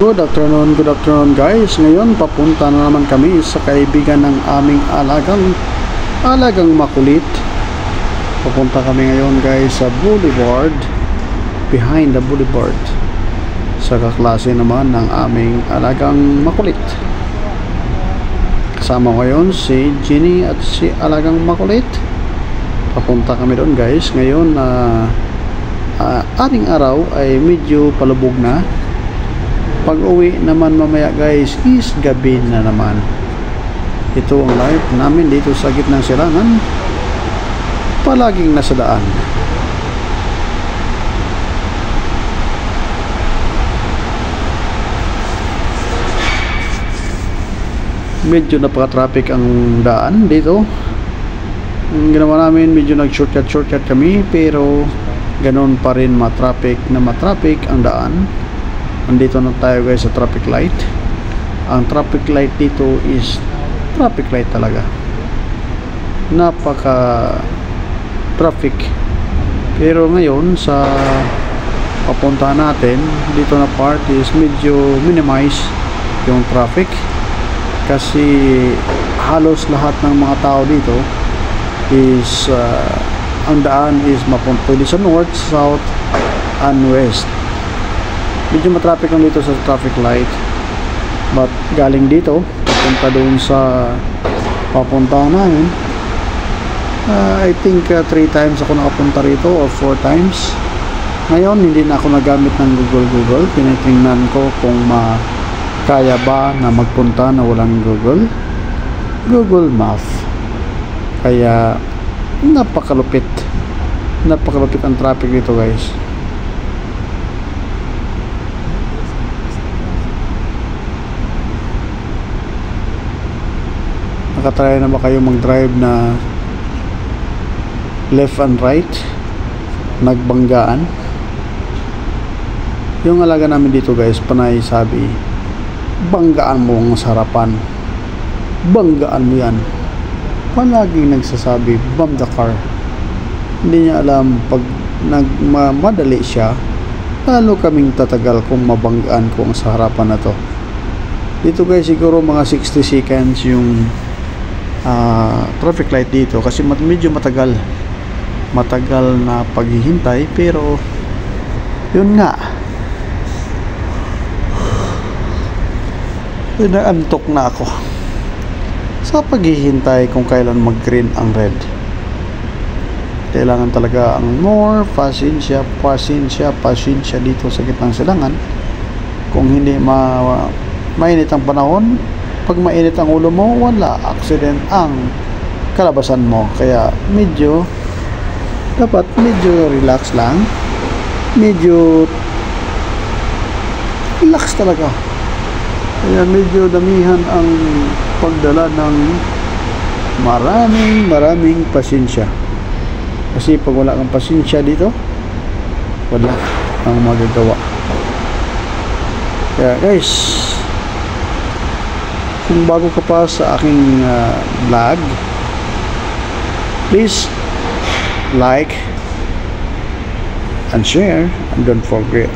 Good afternoon guys. Ngayon papunta na naman kami sa kaibigan ng aming alagang makulit. Papunta kami ngayon guys sa boulevard, behind the boulevard, sa kaklase naman ng aming alagang makulit. Kasama ko ngayon si Ginny at si alagang makulit. Papunta kami doon guys. Ngayon ating araw ay medyo palubog na. Pag uwi naman mamaya guys is gabi na naman. Ito ang life namin dito sa gitnang silangan, palaging nasa daan. Medyo napaka-traffic ang daan dito. Ang ginawa namin, medyo nag-shortcut kami, pero ganoon pa rin matraffic ang daan. Andito na tayo guys sa traffic light. Ang traffic light dito is traffic light talaga. Napaka traffic. Pero ngayon sa papuntahan natin dito na part is medyo minimize yung traffic, kasi halos lahat ng mga tao dito is ang daan is mapunta sa north, south and west. Medyo matraffic lang dito sa traffic light, but galing dito papunta doon sa papuntahan namin, I think 3 times ako nakapunta rito or 4 times. Ngayon hindi na ako nagamit ng Google. Tinitingnan ko kung kaya ba na magpunta na walang Google Map. Kaya napakalupit ang traffic dito guys. Nakatry na ba kayo mag-drive na left and right, nagbanggaan? Yung alaga namin dito guys, panay sabi, banggaan mo ang harapan, banggaan mo yan. Palaging nagsasabi, bomb the car. Hindi niya alam, pag nagmamadali siya, lalo kaming tatagal kung mabanggaan ko ang sa harapan na to. Dito guys, siguro mga 60 seconds yung traffic light dito, kasi medyo matagal na paghihintay. Pero yun nga, inaantok na ako sa paghihintay kung kailan mag green ang red. Kailangan talaga ang more pasensya dito sa gitnang silangan. Kung hindi mainit ang panahon, pag mainit ang ulo mo, wala, accident ang kalabasan mo. Kaya dapat medyo relax lang, medyo relax talaga. Kaya medyo damihan ang pagdala ng maraming pasensya, kasi pag wala kang pasensya dito, wala kang magagawa. Kaya guys, kung bago ka pa sa aking vlog, please like and share, and don't forget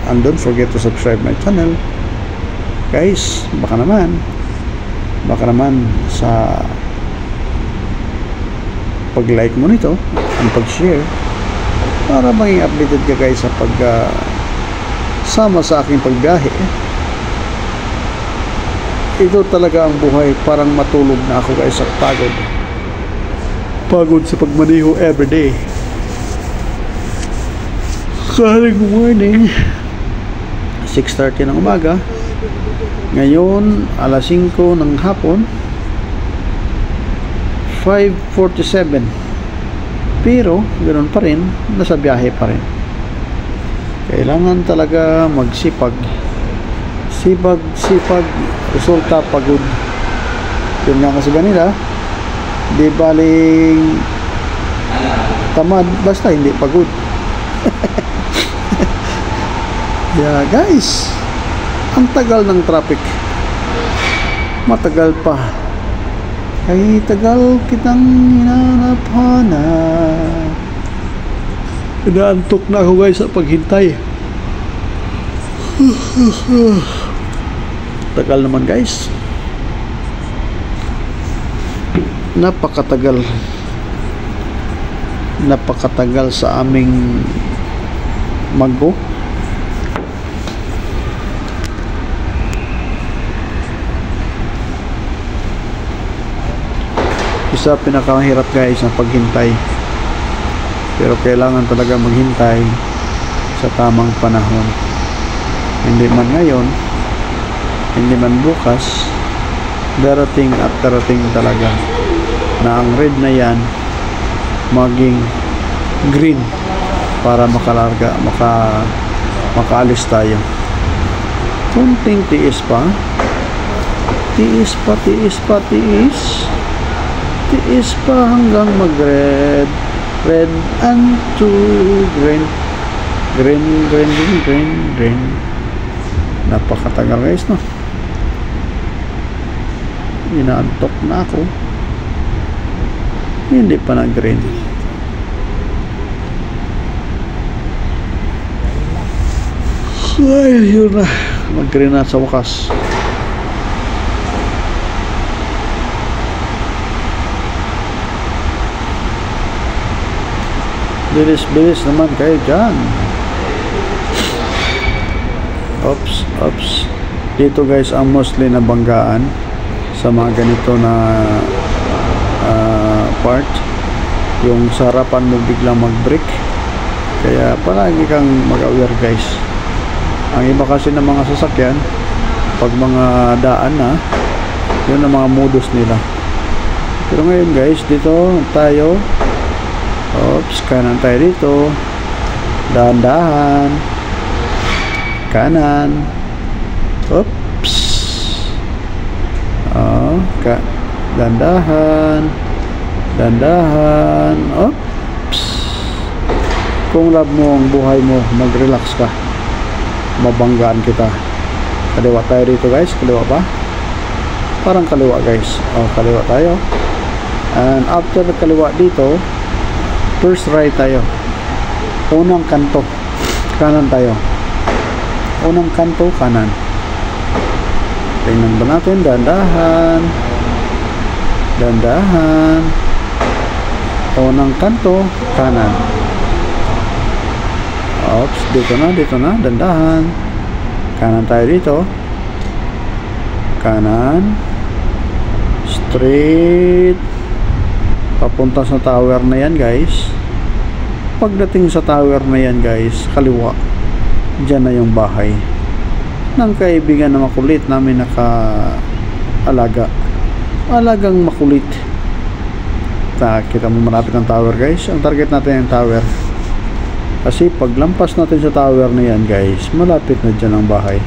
to subscribe my channel guys. Baka naman sa pag-like mo nito and pag-share, para maging updated ka guys sa sama sa aking pagbiyahe. Ito talaga ang buhay, parang matulog na ako guys sa pagod sa pagmaneho everyday. Good morning, 6:30 ng umaga. Ngayon alas 5 ng hapon, 5:47. Pero ganoon pa rin, nasa biyahe pa rin. Kailangan talaga magsipag, resulta pagod. Yun nga kasi ganila, di baling tamad basta hindi pagod. Yeah guys, ang tagal ng traffic, matagal pa. Ay tagal kitang hinanap-hanap. Inaantok na ako guys sa paghintay. Tagal naman guys. Napakatagal sa aming mag-go. Isa pinakamahirap guys ang paghintay, pero kailangan talaga maghintay sa tamang panahon. Hindi man ngayon, hindi man bukas, darating at darating talaga na ang red na yan maging green para makaalis tayo. Kunting tiis pa, tiis pa hanggang mag-red, red and to green. Napakatagal guys, no? Inaantok na ako. Hindi pa nag-green. Ay, yun na. Mag-green na sa wakas. Bilis naman kayo dyan. Oops. Dito guys ang mostly na banggaan sa mga ganito na part. Yung sa harapan mo biglang mag-brake. Kaya palagi kang mag-aware guys. Ang iba kasi ng mga sasakyan, pag mga daan na, yun ang mga modus nila. Pero ngayon guys, dito tayo. Oops, kanan tayo dito. Dahan-dahan. Kanan. Oops. Dahan-dahan. Oops. Kung love mo ang buhay mo, mag-relax ka. Mabanggaan kita. Kaliwa tayo dito guys. Kaliwa ba? Parang kaliwa guys. Kaliwa tayo. And after kaliwa dito, first right tayo. Unang kanto kanan tayo. Unang kanto kanan. Tingnan ba natin? Dandahan. Unang kanto kanan. Oops, dito na, dandahan. Kanan tayo dito. Kanan. Straight. Papunta sa tower na yan guys. Pagdating sa tower na yan guys, kaliwa. Diyan na yung bahay ng kaibigan na makulit namin alagang makulit. Kita mo malapit ng tower guys. Ang target natin yung tower, kasi paglampas natin sa tower na yan guys, malapit na dyan ang bahay.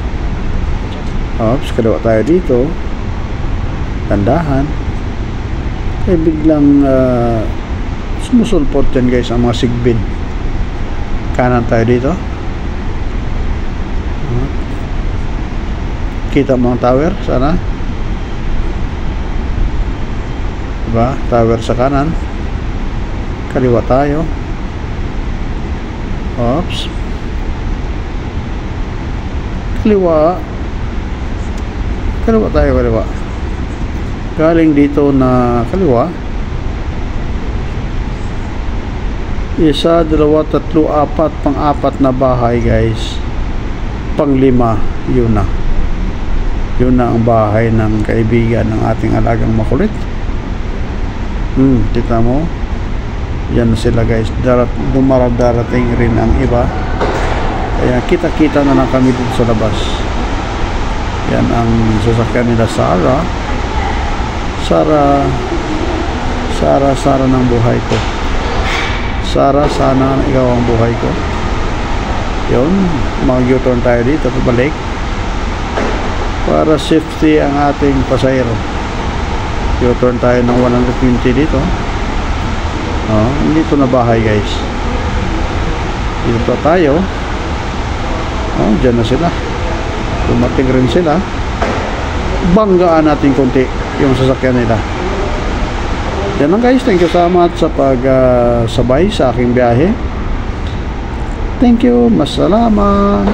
Oops, kaliwa tayo dito. Tandahan. Biglang sumusulpot dyan guys ang mga sigbin. Kanan tayo dito. Kita mo ang tower sana, diba? Tower sa kanan. Kaliwa tayo. Oops. Kaliwa tayo. Galing dito na kaliwa. 1, 2, 3, 4, pang-4 na bahay guys. Pang-5, yun na ang bahay ng kaibigan ng ating alagang makulit. Kita mo, yan sila guys. Darating rin ang iba. Kaya kita na lang kami dito sa labas. Yan ang sasakyan nila. Sara ng buhay ko. Sara, sana ikaw ang buhay ko. Yun, mag-U-turn tayo dito, pabalik para safety ang ating pasahero. U-turn tayo ng 120 dito. Dito na bahay guys. Dito tayo. Dyan na sila. Dumating rin sila. Banggaan natin konti yung sasakyan nila. Yan lang guys. Thank you so much sa pagsabay sa aking biyahe. Thank you. Masalamat.